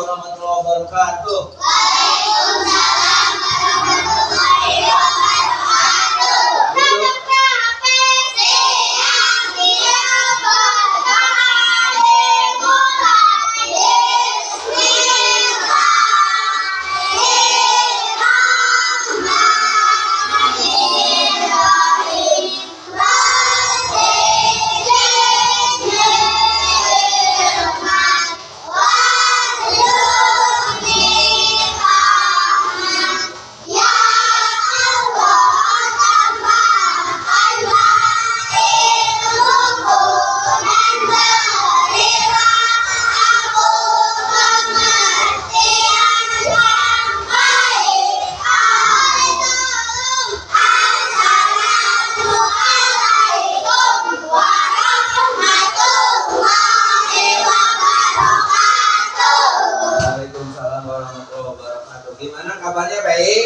warahmatullahi wabarakatuh. Waalaikumsalam warahmatullahi wabarakatuh. Gimana kabarnya, baik?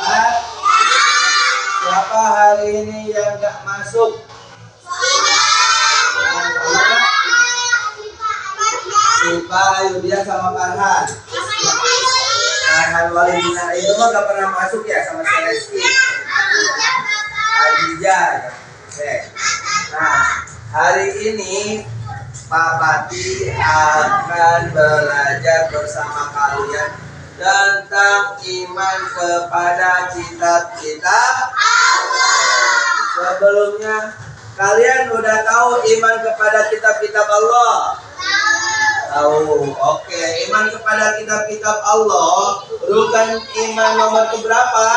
Baik. Siapa hari ini yang nggak masuk? Sipa, Yudia sama Farhan. Farhan Walidina itu mah nggak pernah masuk ya sama Celesti. Adija. Oke. Nah, hari ini Pak Pati akan belajar bersama kalian tentang iman kepada kitab-kitab Allah. Sebelumnya kalian udah tahu iman kepada kitab-kitab Allah? Tahu. Oke, iman kepada kitab-kitab Allah rukun iman nomor keberapa?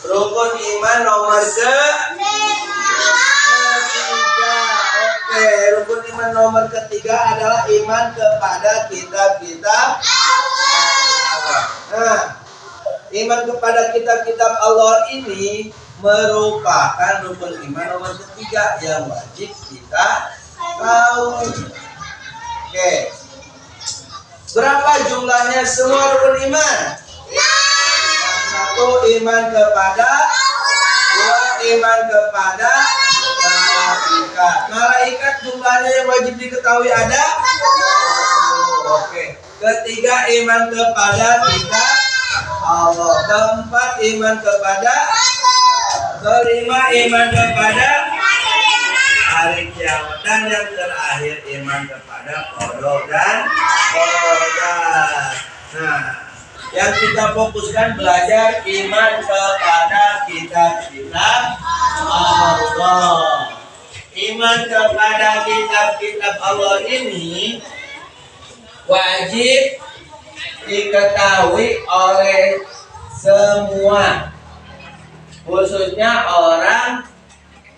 Rukun iman nomor ketiga. Oke, rukun iman nomor ketiga adalah iman kepada kitab-kitab Allah. Nah, iman kepada kitab-kitab Allah ini merupakan rukun iman nomor ketiga yang wajib kita tahu. Oke, berapa jumlahnya semua rukun iman? Satu, iman kepada dua, iman kepada malaikat. Malaikat jumlahnya yang wajib diketahui ada? Oke. Ketiga, iman kepada kitab Allah. Keempat, iman kepada. Kelima, iman kepada hari kiamat. Dan yang terakhir, iman kepada qada dan qadar. Nah, yang kita fokuskan belajar iman kepada kitab-kitab Allah. Iman kepada kitab-kitab Allah ini wajib diketahui oleh semua, khususnya orang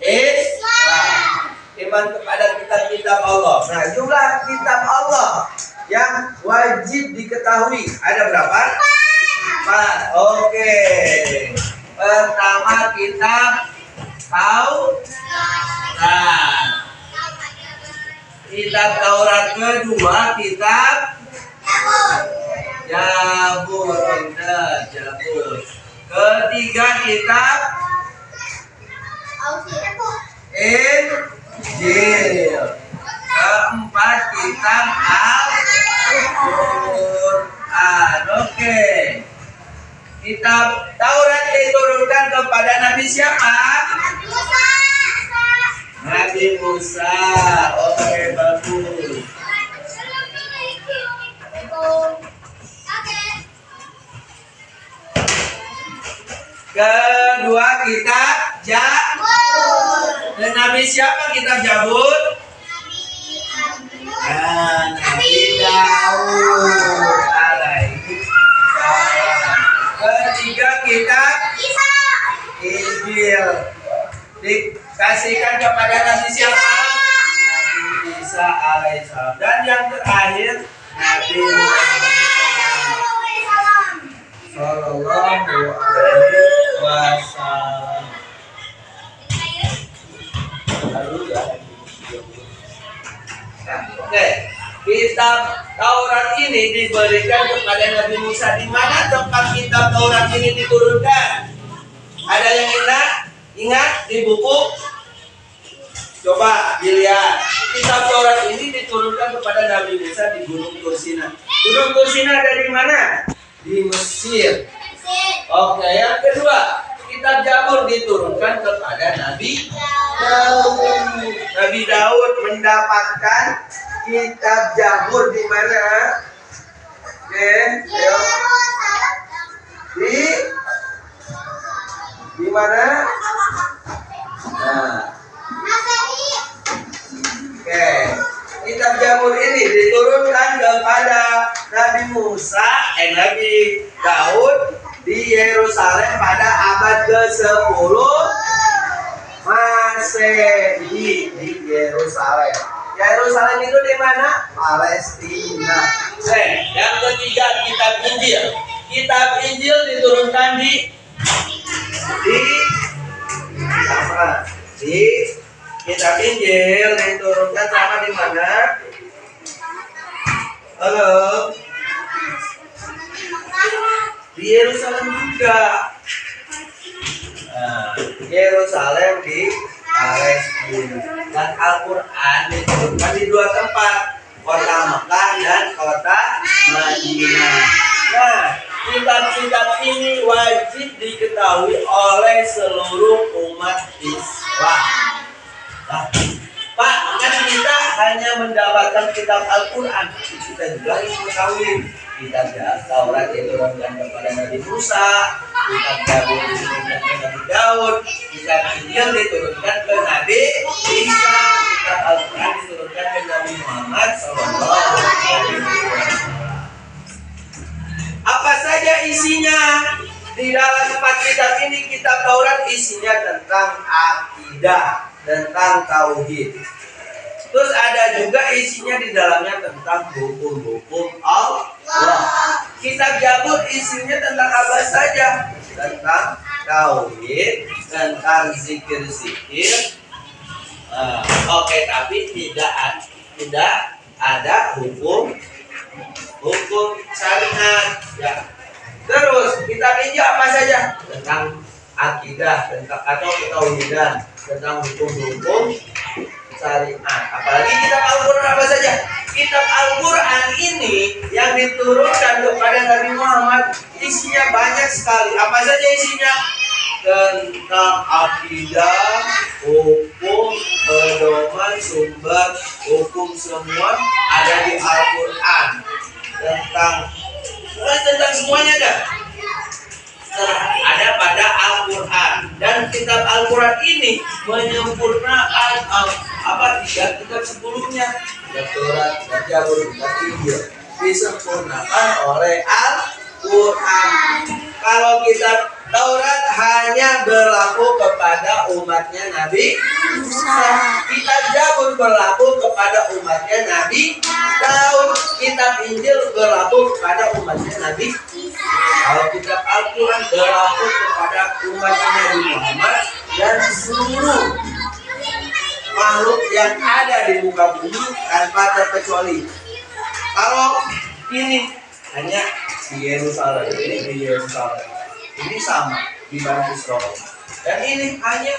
Islam. Iman kepada kitab-kitab Allah. Nah, jumlah kitab Allah yang wajib diketahui ada berapa? 4. Oke. Pertama kitab Taurat. Kitab Taurat kedua kitab Zabur. Zabur. Ketiga kitab Injil. Keempat kitab Al-Quran. Oke. Kitab Taurat diturunkan kepada Nabi siapa? Nabi Musa. Oke, bagus. Kedua kitab Zabur. Dan Nabi siapa kitab Zabur? Nabi Daud alaihi salam. Ketiga kitab Injil dikasihkan kepada Nabi siapa? Nabi Isa alaihissalam. Dan yang terakhir Nabi Muhammad sallallahu alaihi wasallam. Oke, kitab Taurat ini diberikan kepada Nabi Musa. Di mana tempat kitab Taurat ini diturunkan? Ada yang ingat? Ingat di buku Coba dilihat. Kitab Taurat ini diturunkan kepada Nabi Musa di Gunung Tursina. Gunung Tursina ada di mana? Di Mesir. Oke, yang kedua, kitab Zabur diturunkan kepada Nabi Daud. Nabi Daud mendapatkan kitab Zabur di mana? Oke, ayo. Di mana? Nah, oke. Kitab Zabur ini diturunkan kepada Nabi Nabi Daud di Yerusalem pada abad ke-10 Masehi di Yerusalem. Yerusalem itu di mana? Palestina. Yang ketiga, kitab Injil. Kitab Injil diturunkan di sama di kitab Injil diturunkan sama di mana? Halo. Di Yerusalem juga. Nah, Yerusalem di Palestina. Dan Al-Quran diturunkan di dua tempat, kota Mekah dan kota Madinah. Nah, kitab-kitab ini wajib diketahui oleh seluruh umat Islam. Nah, Pak, kan kita hanya mendapatkan kitab Al-Quran, kita juga harus mengetahui kitab Taurat diturunkan kepada Nabi Musa, kitab Zabur diturunkan ke Nabi Daud, kitab Injil diturunkan ke Nabi Isa, kitab Al-Quran diturunkan ke Nabi Muhammad SAW. Apa saja isinya? Di dalam 4 kitab ini, kitab Taurat isinya tentang akidah, tentang tauhid. Terus ada juga isinya di dalamnya tentang hukum-hukum Allah. Kitab Zabur isinya tentang apa saja? Tentang tauhid, tentang zikir-zikir. Oke, tapi tidak ada hukum syariat. Ya. Terus kitab Injil apa saja? Tentang akidah, tentang atau ketauhidan, tentang hukum-hukum syariat. Apalagi kitab Al-Quran apa saja? Kitab Al-Quran ini yang diturunkan kepada Nabi Muhammad isinya banyak sekali. Apa saja isinya? Tentang akidah, hukum, pedoman, sumber, hukum semua ada di Al-Quran. Tentang semuanya ada pada Al-Quran. Dan kitab Al-Quran ini menyempurnakan tiga kitab sebelumnya, kitab Taurat, kitab Zabur, kitab Injil, disempurnakan oleh Al-Quran. Kalau kitab Taurat hanya berlaku kepada umatnya Nabi Musa, kitab Zabur berlaku kepada umatnya Nabi Daud, kitab Injil berlaku kepada umatnya Nabi Isa. Kalau kitab Al-Quran berlaku kepada umatnya Nabi Muhammad dan seluruh makhluk yang ada di muka bumi tanpa terkecuali. Kalau ini hanya di Yerusalem, ini sama di Bani Israil, dan ini hanya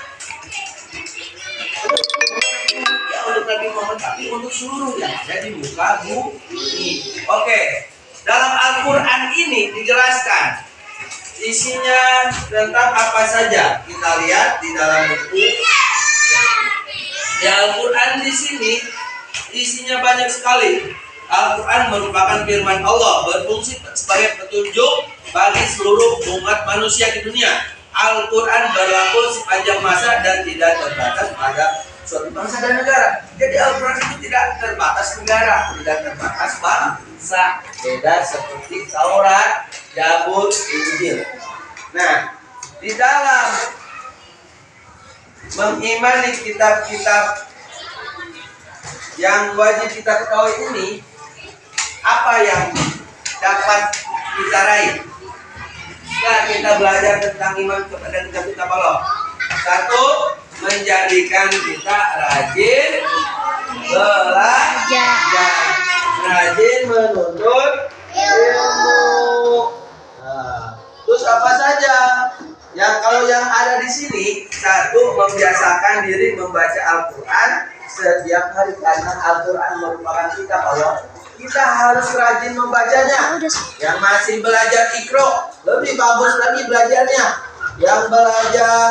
untuk Nabi Muhammad, tapi untuk seluruh yang ada di muka bumi. Oke, dalam Al-Quran ini dijelaskan isinya tentang apa saja. Kita lihat di dalam buku. Di Al-Quran di sini isinya banyak sekali. Al-Quran merupakan firman Allah, berfungsi sebagai petunjuk bagi seluruh umat manusia di dunia. Al-Quran berlaku sepanjang masa dan tidak terbatas pada suatu bangsa dan negara. Jadi Al-Quran itu tidak terbatas negara, tidak terbatas bangsa. Beda seperti Taurat, Zabur, Injil. Nah, di dalam mengimani kitab-kitab yang wajib kita ketahui ini, apa yang dapat kita raih? Nah, kita belajar tentang iman kepada kitab-kitab Allah. Satu, menjadikan kita rajin belajar, rajin menuntut ilmu. Nah, terus apa saja? Kalau yang ada di di sini satu, membiasakan diri membaca Al-Quran setiap hari karena Al-Quran merupakan kitab Allah. Kita harus rajin membacanya. Yang masih belajar Iqra lebih bagus lagi belajarnya. Yang belajar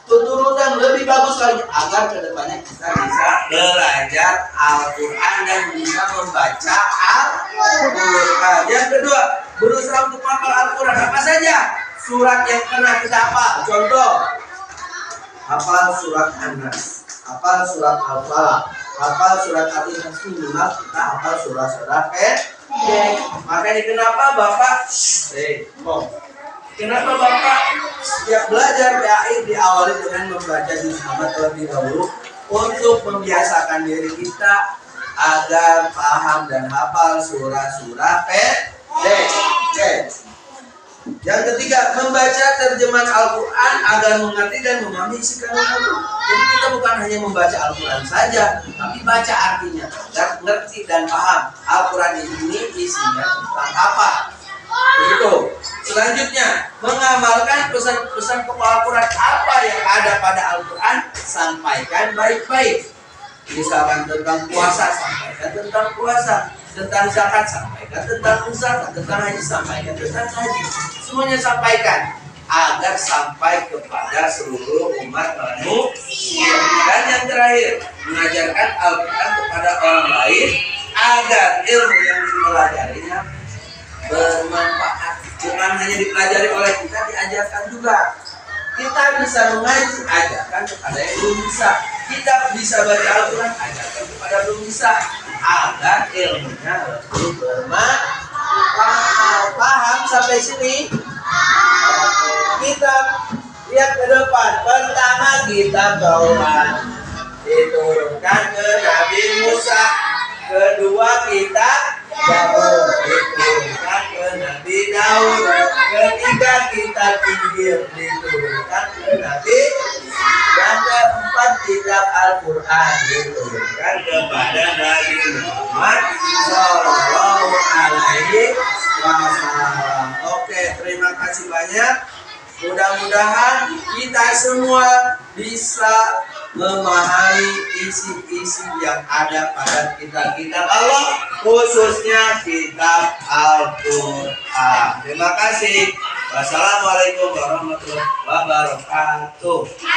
tuturutan lebih bagus lagi agar kedepannya kita bisa belajar Al-Quran dan bisa membaca Al-Quran. Yang kedua, berusaha untuk hafal Al-Quran. Apa saja surat yang pernah kita hafal? Contoh, hafal surat An-Nas, hafal surat Al-Falaq, hafal surat Al-Ikhlas. Minimal kita hafal surat-surat Makanya kenapa Bapak Kenapa Bapak setiap belajar PAI diawali dengan membaca juz Muhammad terlebih dahulu untuk membiasakan diri kita agar paham dan hafal surah-surah pendek. Yang ketiga, membaca terjemahan Al-Quran agar mengerti dan memahami isi kandungan. Jadi kita bukan hanya membaca Al-Quran saja, tapi baca artinya agar mengerti dan paham Al-Quran ini isinya tentang apa. Begitu. Selanjutnya, mengamalkan pesan-pesan kepala Quran apa yang ada pada Al-Quran, sampaikan baik-baik. Misalkan tentang puasa, sampaikan tentang puasa. Tentang zakat, sampaikan tentang zakat. Tentang haji, sampaikan tentang haji. Semuanya sampaikan agar sampai kepada seluruh umat manusia. Dan yang terakhir, mengajarkan Al-Quran kepada orang lain agar ilmu yang dipelajarinya bermanfaat. Bukan hanya dipelajari oleh kita, diajarkan juga. Kita bisa mengaji, ajarkan kepada yang belum bisa. Kita bisa baca Al-Quran, ajarkan kepada yang belum bisa, agar ilmunya lebih bermanfaat. Paham sampai sini? Kita lihat ke depan. Pertama, kitab Taurat diturunkan ke Nabi Musa. Kedua, kitab Zabur diturunkan ke Nabi Daud. Ketiga, kitab Injil diturunkan ke Nabi. Yang keempat, kitab Al-Quran diturunkan kepada Nabi Muhammad Sallallahu Alaihi Wasallam. Oke, terima kasih banyak. Mudah-mudahan kita semua bisa memahami isi-isi yang ada pada kitab-kitab Allah, khususnya kitab Al-Quran. Terima kasih. Wassalamualaikum warahmatullahi wabarakatuh.